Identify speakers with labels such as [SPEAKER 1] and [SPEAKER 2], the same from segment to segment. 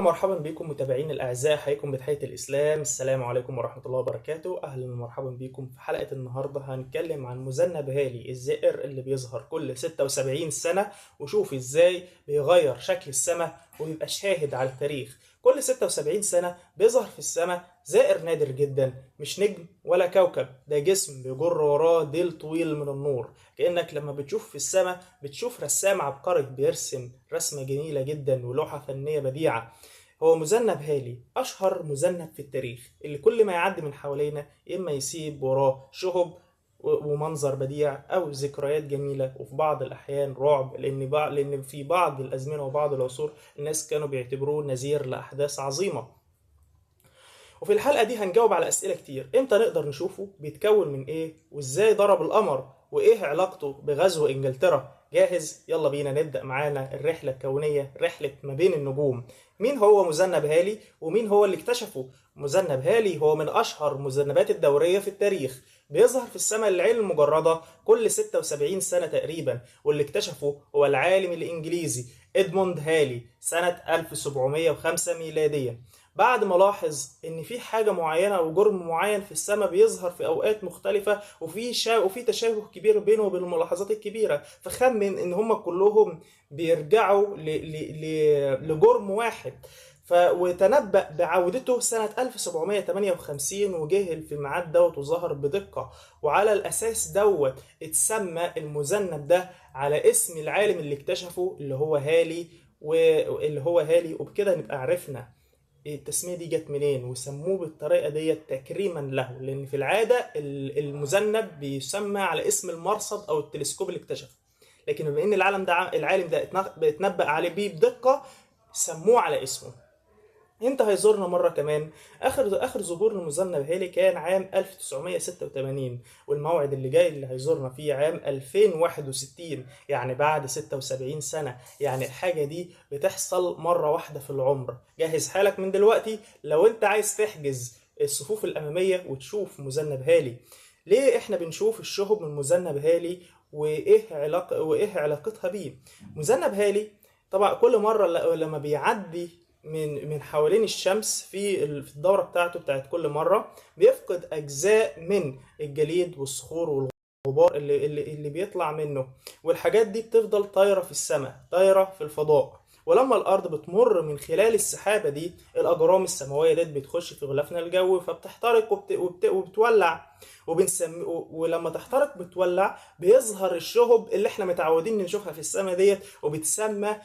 [SPEAKER 1] مرحبا بكم متابعين الأعزاء، حياكم بتحية الإسلام. السلام عليكم ورحمة الله وبركاته. أهلا ومرحبا بكم. في حلقة النهاردة هنتكلم عن مذنب هالي، الزئر اللي بيظهر كل 76 سنة، وشوف إزاي بيغير شكل السماء ويبقى شاهد على التاريخ. كل 76 سنة بيظهر في السماء زائر نادر جدا، مش نجم ولا كوكب، ده جسم بيجر وراه ديل طويل من النور. كأنك لما بتشوف في السماء بتشوف رسام عبقري بيرسم رسمة جميلة جدا ولوحة فنية بديعة. هو مذنب هالي، أشهر مذنب في التاريخ، اللي كل ما يعدي من حوالينا يا إما يسيب وراه شهب ومنظر بديع أو ذكريات جميلة، وفي بعض الأحيان رعب، لأن في بعض الأزمنة وبعض العصور الناس كانوا بيعتبروه نذير لأحداث عظيمة. وفي الحلقة دي هنجاوب على أسئلة كتير. إمتى نقدر نشوفه؟ بيتكون من إيه؟ وإزاي ضرب القمر؟ وإيه علاقته بغزو إنجلترا؟ جاهز؟ يلا بينا نبدأ معانا الرحلة الكونية، رحلة ما بين النجوم. مين هو مذنب هالي؟ ومين هو اللي اكتشفه؟ مذنب هالي هو من أشهر المذنبات الدورية في التاريخ، بيظهر في السماء العين المجردة كل 76 سنة تقريبا، واللي اكتشفه هو العالم الإنجليزي إدموند هالي سنة 1705 ميلاديا. بعد ما لاحظ ان في حاجه معينه او جرم معين في السماء بيظهر في اوقات مختلفه، وفي تشابه كبير بينه وبين الملاحظات الكبيره، فخمن ان هم كلهم بيرجعوا لجرم واحد. وتنبأ بعودته سنة 1758، وجه في الميعاد دوت وظهر بدقة، وعلى الأساس دوت اتسمى المذنب ده على اسم العالم اللي اكتشفه اللي هو هالي. وبكده نبقى عرفنا التسمية دي جت منين، وسموه بالطريقة دي تكريما له، لأن في العادة المذنب بيسمى على اسم المرصد أو التلسكوب اللي اكتشفه، لكن بما إن العالم ده اتنبأ عليه بيه بدقة سموه على اسمه. امتى هيزورنا مرة كمان؟ آخر ظهور لمذنب هالي كان عام 1986، والموعد اللي جاي اللي هيزورنا فيه عام 2061، يعني بعد 76 سنة. يعني الحاجة دي بتحصل مرة واحدة في العمر. جهز حالك من دلوقتي لو انت عايز تحجز الصفوف الأمامية وتشوف مذنب هالي. ليه احنا بنشوف الشهب من مذنب هالي؟ وإيه علاقتها بيه؟ مذنب هالي طبعا كل مرة لما بيعدي من حوالين الشمس في الدورة بتاعته بتاعت كل مرة بيفقد أجزاء من الجليد والصخور والغبار اللي بيطلع منه، والحاجات دي بتفضل طايرة في السماء، طايرة في الفضاء. ولما الأرض بتمر من خلال السحابة دي، الأجرام السماوية دي بتخش في غلافنا الجوي فبتحترق وبتولع، ولما تحترق بتولع بيظهر الشهب اللي احنا متعودين نشوفها في السماء ديت، وبتسمى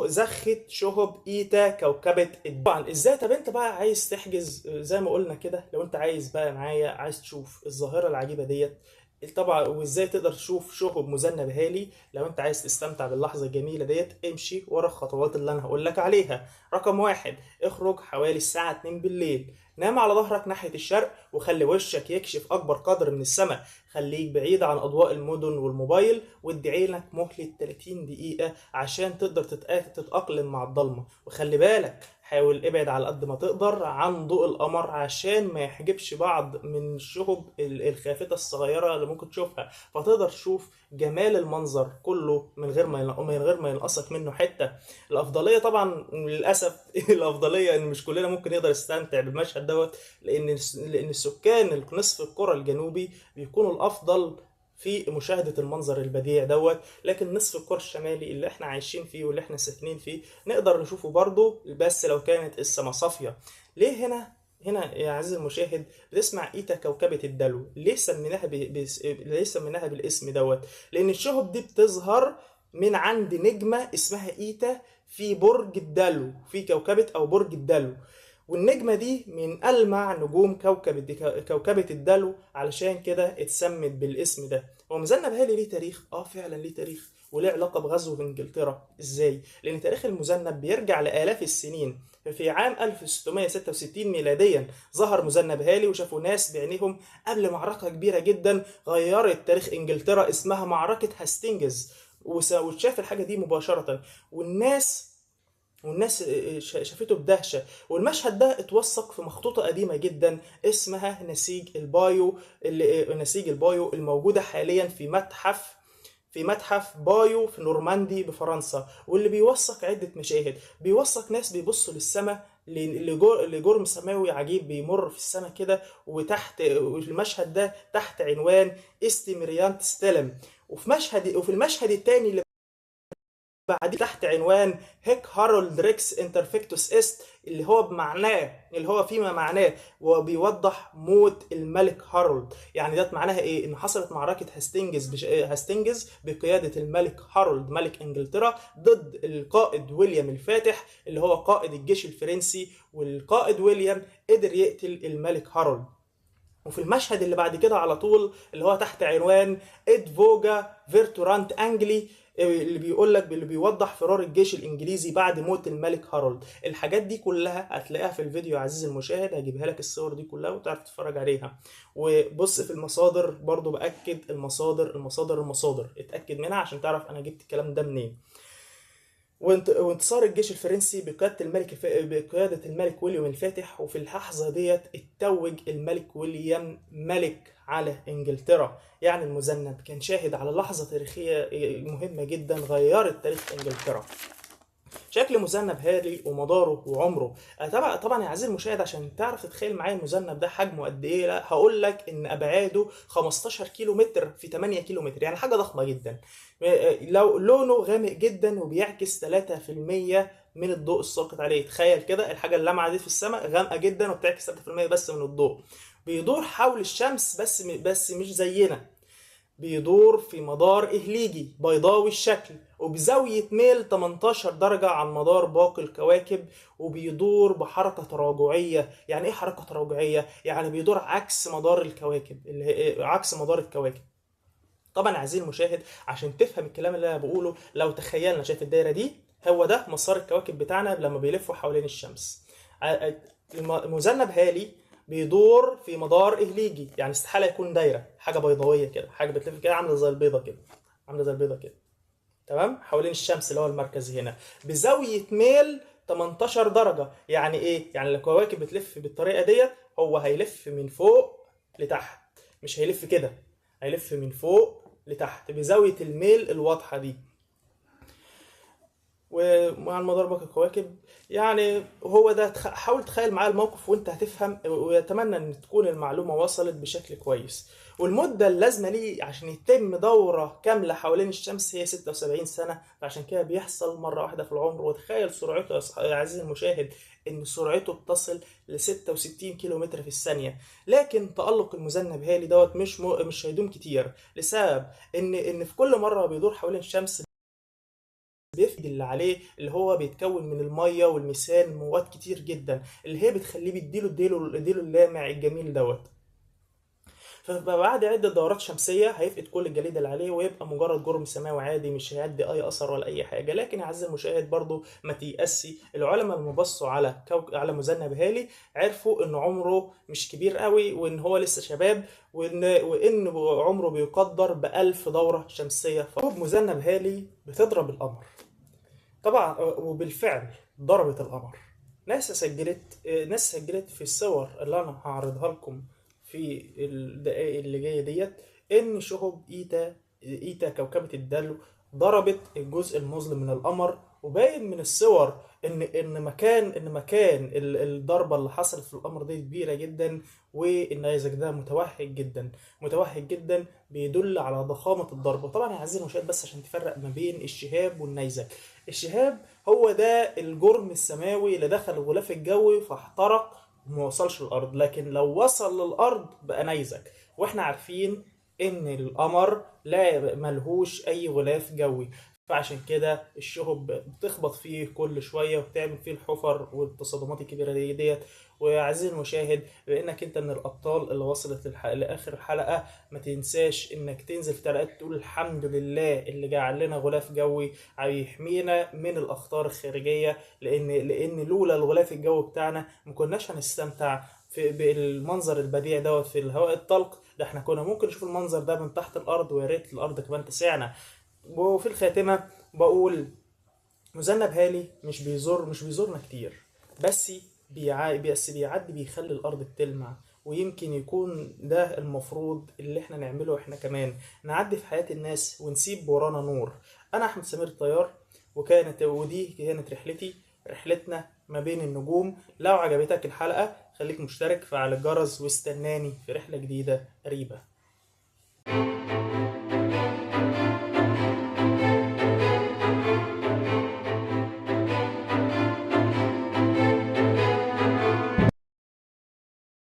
[SPEAKER 1] زخة شهب إيتا كوكبة طبعا. ازاي؟ طب انت بقى عايز تحجز زي ما قلنا كده، لو انت عايز بقى معايا عايز تشوف الظاهرة العجيبة ديت طبعا، وازاي تقدر تشوف شهب مذنب هالي، لو انت عايز تستمتع باللحظة الجميلة ديت امشي ورا الخطوات اللي انا هقول لك عليها. رقم واحد، اخرج حوالي الساعة 2 بالليل، نام على ظهرك ناحية الشرق، وخلي وشك يكشف أكبر قدر من السماء. خليك بعيد عن أضواء المدن والموبايل، وادي عينك مهلة 30 دقيقة عشان تقدر تتأقلم مع الضلمة. وخلي بالك، حاول ابعد على قد ما تقدر عن ضوء القمر عشان ما يحجبش بعض من الشهب الخافتة الصغيرة اللي ممكن تشوفها، فتقدر تشوف جمال المنظر كله من غير ما ينقصك منه حتة. الأفضلية طبعا للأسف الأفضلية إن مش كلنا ممكن يقدر يستمتع بالمشهد دوت، لأن السكان نصف الكرة الجنوبي بيكونوا الأفضل في مشاهدة المنظر البديع دوت، لكن نصف الكرة الشمالي اللي احنا عايشين فيه واللي احنا ساكنين فيه نقدر نشوفه برضه، بس لو كانت السما صافية. ليه هنا يا عزيزي المشاهد بتسمع إيتا كوكبة الدلو؟ ليه سميناها بالاسم دوت؟ لأن الشهب دي بتظهر من عند نجمة اسمها إيتا في برج الدلو، في كوكبة أو برج الدلو، والنجمة دي من ألمع نجوم كوكبة الدلو، علشان كده اتسمت بالاسم ده. هو مذنب هالي ليه تاريخ؟ فعلا ليه تاريخ، وليه علاقة بغزو انجلترا. ازاي؟ لأن تاريخ المذنب بيرجع لآلاف السنين. ففي عام 1666 ميلاديا ظهر مذنب هالي، وشافوا ناس بعينيهم قبل معركة كبيرة جدا غيرت تاريخ انجلترا اسمها معركة هاستينجز، وشاف الحاجة دي مباشرة، والناس شافته بدهشة. والمشهد ده اتوثق في مخطوطة قديمة جدا اسمها نسيج البايو الموجودة حاليا في متحف في متحف بايو في نورماندي بفرنسا، واللي بيوثق عدة مشاهد. بيوثق ناس بيبصوا للسماء، لجرم سماوي عجيب بيمر في السماء كده، وتحت المشهد ده تحت عنوان استي ميريانت ستيلم. وفي المشهد الثاني اللي بعديه تحت عنوان هيك هارولد ريكس انترفيكتوس است، اللي هو فيما معناه، وبيوضح موت الملك هارولد. يعني ده معناها ايه؟ ان حصلت معركه هاستنجز بقياده الملك هارولد ملك انجلترا ضد القائد ويليام الفاتح اللي هو قائد الجيش الفرنسي، والقائد ويليام قدر يقتل الملك هارولد. وفي المشهد اللي بعد كده على طول اللي هو تحت عنوان اد فوجا فيرتورانت انجلي، اللي بيوضح فرار الجيش الانجليزي بعد موت الملك هارولد. الحاجات دي كلها هتلاقيها في الفيديو يا عزيزي المشاهد، هجيبها لك الصور دي كلها وتعرف تتفرج عليها. وبص في المصادر برضو، باكد المصادر اتاكد منها عشان تعرف انا جبت الكلام ده منين. وانتصار الجيش الفرنسي بقيادة الملك ويليام الفاتح. وفي اللحظة ديت اتوج الملك ويليام ملك على انجلترا. يعني المذنب كان شاهد على لحظة تاريخية مهمة جدا غيرت تاريخ انجلترا. شكل مذنب هاري ومداره وعمره. طبعا يا عزيزي المشاهد عشان تعرف تتخيل معايا المذنب ده حجمه قد ايه، لا هقول لك ان ابعاده 15 كيلو متر في 8 كيلو متر، يعني حاجه ضخمه جدا. لو لونه غامق جدا وبيعكس 3% من الضوء الساقط عليه. تخيل كده الحاجه اللامعه دي في السماء غامقه جدا وبتعكس 3% بس من الضوء. بيدور حول الشمس بس مش زينا، بيدور في مدار إهليجي بيضاوي الشكل وبزاوية ميل 18 درجة عن مدار باقي الكواكب، وبيدور بحركة تراجعية. يعني إيه حركة تراجعية؟ يعني بيدور عكس مدار الكواكب، عكس مدار الكواكب. طبعا عايزين المشاهد عشان تفهم الكلام اللي انا بقوله، لو تخيلنا شايف الدايره دي، هو ده مسار الكواكب بتاعنا لما بيلفوا حوالين الشمس. المذنب هالي بيدور في مدار إهليجي، يعني استحالة يكون دايرة، حاجة بيضاوية كده، حاجة بتلف كده عاملة زي البيضة كده، تمام، حوالين الشمس اللي هو المركز هنا بزاوية ميل 18 درجة. يعني ايه؟ يعني الكواكب بتلف بالطريقة ديت، هو هيلف من فوق لتحت، مش هيلف كده، هيلف من فوق لتحت بزاوية الميل الواضحة دي. ومع المدار باقي الكواكب. يعني هو ده، حاول تخيل معايا الموقف وانت هتفهم، ويتمنى ان تكون المعلومة وصلت بشكل كويس. والمدة اللازمة ليه عشان يتم دورة كاملة حوالين الشمس هي 76 سنة، فعشان كده بيحصل مرة واحدة في العمر. وتخيل سرعته يا عزيزي المشاهد، ان سرعته بتصل ل 66 كيلو متر في الثانية. لكن تألق المذنب هالي دوت مش هيدوم كتير، لسبب ان في كل مرة بيدور حوالين الشمس بيفقد اللي عليه، اللي هو بيتكون من الميه والميثان، مواد كتير جدا اللي هي بتخليه بيديله اللامع الجميل دوت. فبعد عدة دورات شمسية هيفقد كل الجليد اللي عليه ويبقى مجرد جرم سماوي عادي، مش هيدي أي أثر ولا أي حاجة. لكن يا عزيزي المشاهد برضو ما تيأسي، العلماء لما بصوا على مذنب هالي عرفوا إن عمره مش كبير قوي، وإن هو لسه شباب، وإن عمره بيقدر ب1000 دورة شمسية. مذنب هالي بتضرب القمر طبعا، وبالفعل ضربت القمر. ناس سجلت في الصور اللي انا هعرضها لكم في الدقائق اللي جايه ديت ان شهب ايتا كوكبه الدلو ضربت الجزء المظلم من القمر. وباين من الصور ان مكان الضربه اللي حصلت في القمر دي كبيره جدا، والنيزك ده متوهج جدا بيدل على ضخامه الضربه. طبعا يا عزيزي المشاهد بس عشان تفرق ما بين الشهاب والنيزك، الشهاب هو ده الجرم السماوي اللي دخل الغلاف الجوي فاحترق وما وصلش للارض، لكن لو وصل للارض بقى نيزك. واحنا عارفين ان القمر لا ملهوش اي غلاف جوي، فعشان كده الشهب بتخبط فيه كل شويه وبتعمل فيه الحفر والتصادمات الكبيره ديت. وعزيزي المشاهد، بانك انت من الابطال اللي وصلت لاخر الحلقه، ما تنساش انك تنزل في تعليقات تقول الحمد لله اللي جعل لنا غلاف جوي هيحمينا من الاخطار الخارجيه، لان لولا الغلاف الجوي بتاعنا ما كناش هنستمتع بالمنظر البديع دوت في الهواء الطلق ده. احنا كنا ممكن نشوف المنظر ده من تحت الارض، ويا ريت الارض كمان تسعنا. وفي الخاتمه بقول مذنب هالي مش بيزورنا كتير، بس بيعدي بيخلي الارض بتلمع ويمكن يكون ده المفروض اللي احنا نعمله احنا كمان، نعدي في حياة الناس ونسيب ورانا نور. انا احمد سمير الطيار، ودي كانت رحلتنا ما بين النجوم. لو عجبتك الحلقة خليك مشترك، فعل الجرس، واستناني في رحلة جديدة قريبة.